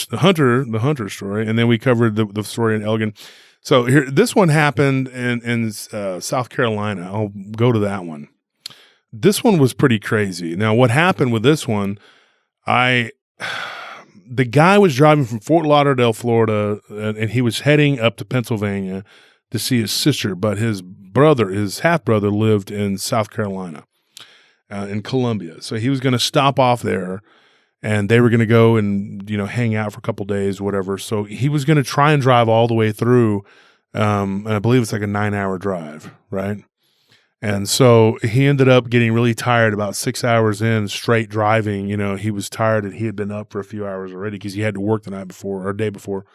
story, and then we covered the story in Elgin. So here, this one happened in South Carolina. I'll go to that one. This one was pretty crazy. Now, what happened with this one? The guy was driving from Fort Lauderdale, Florida, and he was heading up to Pennsylvania to see his sister, but his half brother, lived in South Carolina. In Columbia. So he was going to stop off there, and they were going to go and, hang out for a couple days, whatever. So he was going to try and drive all the way through. And I believe it's like a 9-hour drive, right? And so he ended up getting really tired about 6 hours in straight driving. He was tired, and he had been up for a few hours already because he had to work the night before or day before.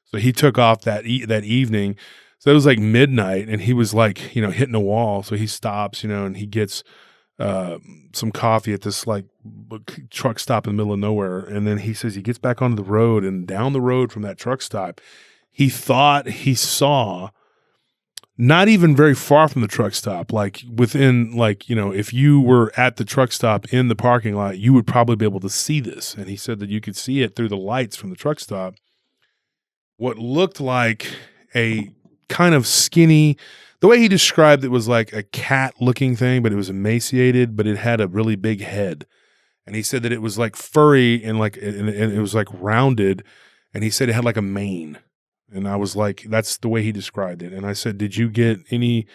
So he took off that evening. So it was like midnight, and he was like, hitting a wall. So he stops, and he gets some coffee at this like truck stop in the middle of nowhere. And then he says he gets back onto the road, and down the road from that truck stop, he thought he saw, not even very far from the truck stop, like within if you were at the truck stop in the parking lot, you would probably be able to see this. And he said that you could see it through the lights from the truck stop. What looked like a kind of skinny, the way he described it was like a cat-looking thing, but it was emaciated, but it had a really big head. And he said that it was like furry and it was like rounded, and he said it had like a mane. And I was like, that's the way he described it. And I said, did you get any,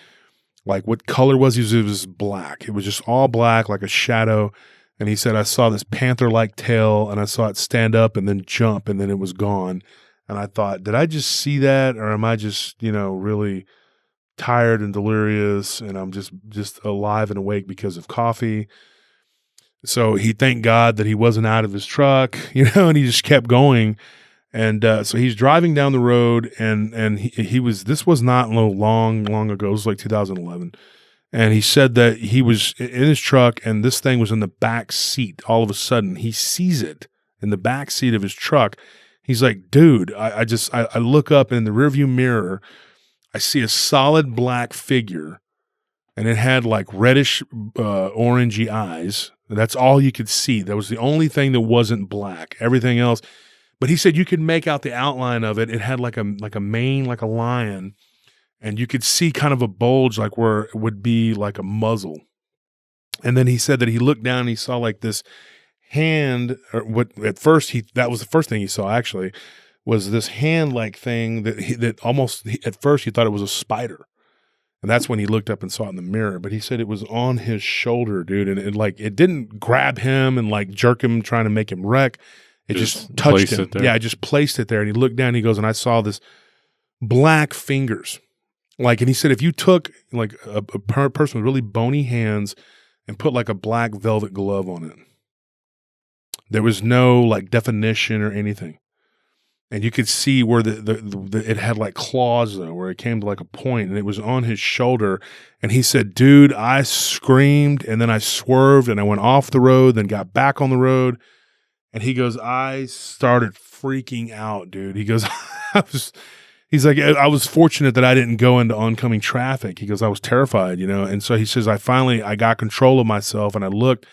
what color was it? It was black. It was just all black, like a shadow. And he said, I saw this panther-like tail, and I saw it stand up and then jump, and then it was gone. And I thought, did I just see that, or am I just, really tired and delirious, and I'm just alive and awake because of coffee? So he thanked God that he wasn't out of his truck, and he just kept going. And so he's driving down the road, and he was, this was not long ago. It was like 2011. And he said that he was in his truck, and this thing was in the back seat. All of a sudden, he sees it in the back seat of his truck. He's like, dude, I look up, and in the rearview mirror, I see a solid black figure, and it had like reddish, orangey eyes. That's all you could see. That was the only thing that wasn't black. Everything else. But he said you could make out the outline of it. It had like a mane, like a lion, and you could see kind of a bulge, like where it would be like a muzzle. And then he said that he looked down and he saw like this hand, or what at first that was the first thing he saw actually, was this hand-like thing that almost, at first he thought it was a spider. And that's when he looked up and saw it in the mirror. But he said it was on his shoulder, dude. And it didn't grab him and like jerk him, trying to make him wreck. It just touched him. Yeah, I just placed it there. And he looked down and he goes, and I saw this black fingers. And he said if you took like a person with really bony hands and put like a black velvet glove on it, there was no like definition or anything. And you could see where it had like claws though, where it came to like a point, and it was on his shoulder. And he said, dude, I screamed, and then I swerved, and I went off the road, then got back on the road. And he goes, I started freaking out, dude. He goes, he's like, I was fortunate that I didn't go into oncoming traffic. He goes, I was terrified, And so he says, I got control of myself, and I looked,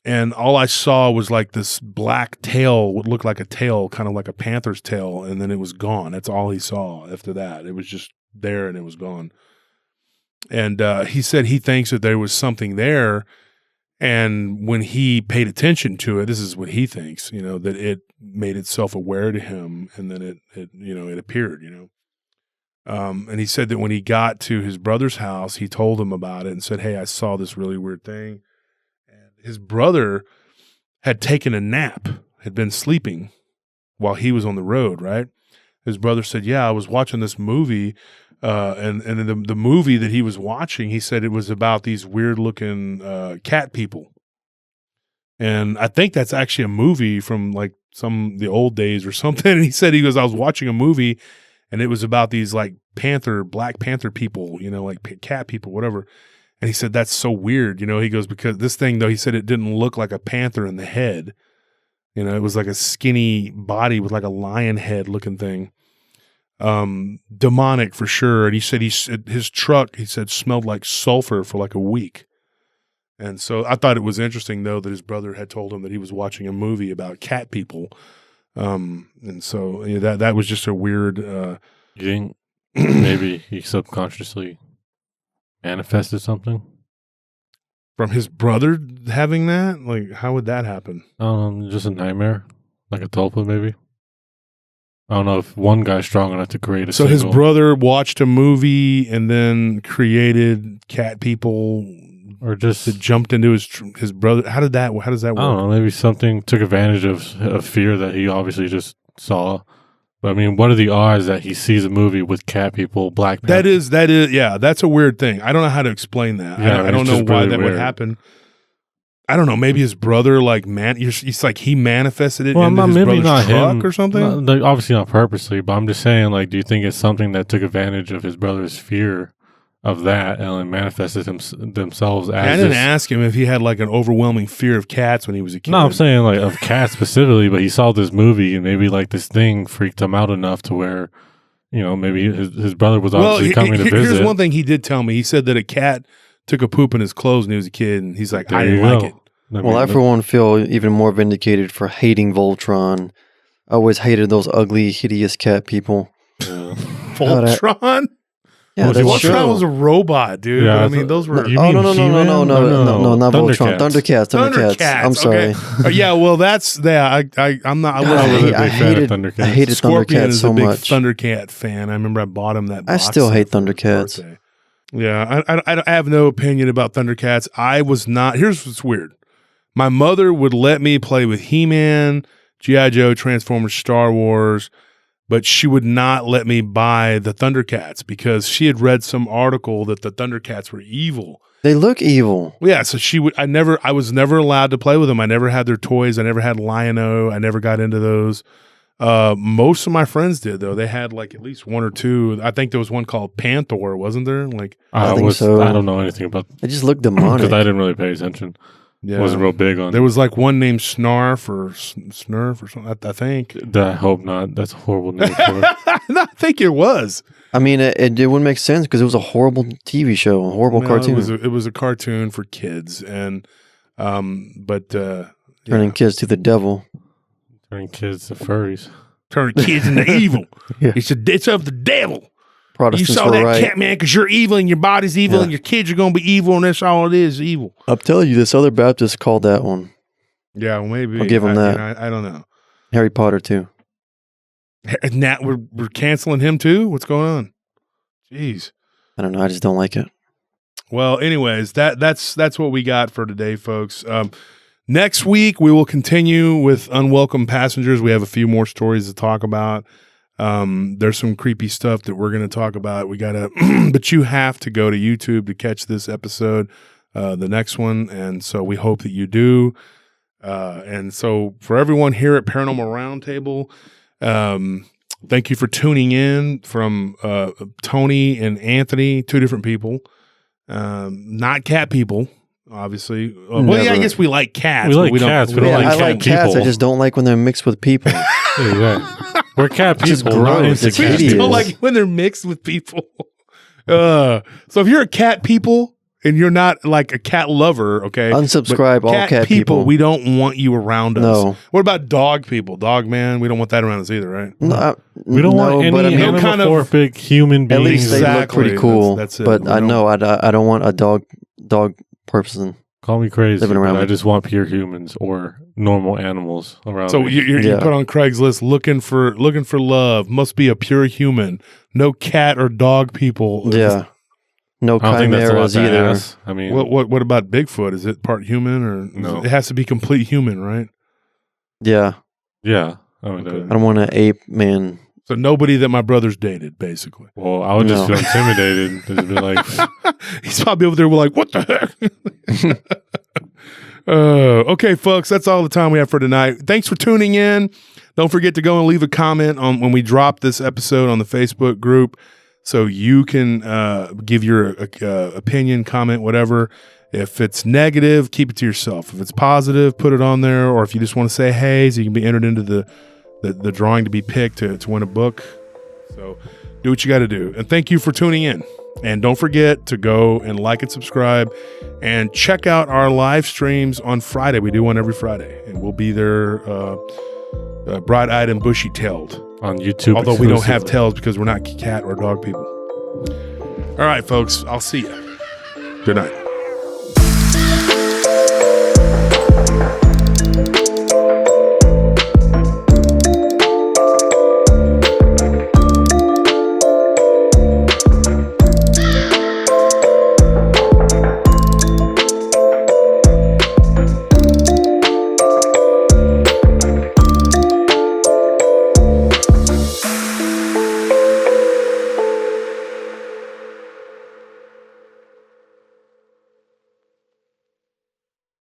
and all I saw was like this black tail, what looked like a tail, kind of like a panther's tail, and then it was gone. That's all he saw after that. It was just there, and it was gone. And he said he thinks that there was something there, and when he paid attention to it, this is what he thinks, that it made itself aware to him, and then it appeared, And he said that when he got to his brother's house, he told him about it and said, hey, I saw this really weird thing. His brother had taken a nap, had been sleeping while he was on the road, right? His brother said, yeah, I was watching this movie, and the movie that he was watching, he said it was about these weird-looking cat people. And I think that's actually a movie from like the old days or something. And he goes, I was watching a movie and it was about these like Black Panther people, like cat people, whatever. And he said, that's so weird. He goes, because this thing though, he said it didn't look like a panther in the head. It was like a skinny body with like a lion head looking thing. Demonic for sure. And he said his truck, smelled like sulfur for like a week. And so I thought it was interesting though that his brother had told him that he was watching a movie about cat people. And so that was just a weird, you think maybe he subconsciously manifested something from his brother having that? Like, how would that happen? Just a nightmare, like a tulpa maybe. I don't know if one guy's strong enough to create a. So his brother watched a movie and then created cat people, or just jumped into his brother. How does that work? I don't know. Maybe something took advantage of fear that he obviously just saw. But I mean, what are the odds that he sees a movie with cat people, Black Panther? That is, yeah, that's a weird thing. I don't know how to explain that. Yeah, I don't know why really that weird. would happen. I don't know. Maybe his brother, like, he's like he manifested it into his maybe brother's not truck him or something. Obviously not purposely, but I'm just saying, like, do you think it's something that took advantage of his brother's fear of that and then manifested themselves as? I didn't ask him if he had like an overwhelming fear of cats when he was a kid. No, I'm saying like of cats specifically, but he saw this movie and maybe like this thing freaked him out enough to where, maybe his brother was obviously coming to visit. Here's one thing he did tell me. He said that a cat took a poop in his clothes when he was a kid, and he's like, I didn't like it. I for one feel even more vindicated for hating Voltron. I always hated those ugly, hideous cat people. Yeah. Voltron? Yeah, Voltron was a robot, dude. Yeah, I mean, those were. No, not Voltron. Thundercats. I'm sorry. Okay. Yeah, well, I'm not. I hated Scorpion Thundercats is so a big much. Thundercat fan. I remember I bought him that. I box still hate set for his Thundercats. birthday. Yeah, I have no opinion about Thundercats. I was not. Here's what's weird. My mother would let me play with He-Man, G.I. Joe, Transformers, Star Wars, but she would not let me buy the Thundercats because she had read some article that the Thundercats were evil. They look evil. Yeah, so I was never allowed to play with them. I never had their toys. I never had Lion-O. I never got into those. Most of my friends did though. They had like at least one or two. I think there was one called Panther, wasn't there? Like I think so. I don't know anything about. It just looked demonic because I didn't really pay attention. Yeah, wasn't real big on. There was like one named Snarf or Snurf or something. I think. I hope not. That's a horrible name for it. No, I think it was. I mean, it wouldn't make sense because it was a horrible TV show, a horrible cartoon. It was a cartoon for kids, and turning kids to the devil, turning kids to furries, turning kids into evil. Yeah. It's of the devil. Protestants you saw were that right. cat, man, because you're evil and your body's evil and your kids are going to be evil, and that's all it is, evil. I'm telling you, this other Baptist called that one. Yeah, well, maybe. I'll give him that. I don't know. Harry Potter too. Nat, we're canceling him too? What's going on? Jeez. I don't know. I just don't like it. Well, anyways, that's what we got for today, folks. Next week, we will continue with Unwelcome Passengers. We have a few more stories to talk about. There's some creepy stuff that we're going to talk about. We got to, but you have to go to YouTube to catch this episode, the next one. And so we hope that you do. And so for everyone here at Paranormal Roundtable, thank you for tuning in from, Tony and Anthony, two different people, not cat people. Obviously, well, yeah, I guess we like cats. We like cats. We don't like I cat like cats. people. I just don't like when they're mixed with people. Exactly. We're cat Just people, not gross. into It's We cats. just hideous. don't like when they're mixed with people. So if you're a cat people and you're not like a cat lover, okay, Unsubscribe but all cat people. We don't want you around us. No. What about dog people? Dog man, we don't want that around us either, right? No, We don't want any but I mean, anamorphic human at beings. least they look Exactly. pretty cool. That's it. But We I don't- know I don't want a dog person. Call me crazy, Living around but I me. just want pure humans or normal animals around So me. you Yeah. put on Craigslist looking for love. Must be a pure human. No cat or dog people. Yeah. No I don't think that's a lot chimeras to either. ask. I mean, What about Bigfoot? Is it part human or No. It has to be complete human, right? Yeah. yeah. I mean, Okay. I don't want an ape man. So nobody that my brother's dated, basically. well, I would just No. feel intimidated. Just be like, He's probably over there like, what the heck? Okay, folks, that's all the time we have for tonight. Thanks for tuning in. Don't forget to go and leave a comment on when we drop this episode on the Facebook group, so you can give your opinion, comment, whatever. If it's negative, keep it to yourself. If it's positive, put it on there. Or if you just want to say hey, so you can be entered into the drawing to be picked to win a book. So do what you got to do. And thank you for tuning in. And don't forget to go and like and subscribe and check out our live streams on Friday. We do one every Friday, and we'll be there bright-eyed and bushy-tailed. On YouTube. Although we don't have tails because we're not cat or dog people. All right, folks. I'll see you. Good night.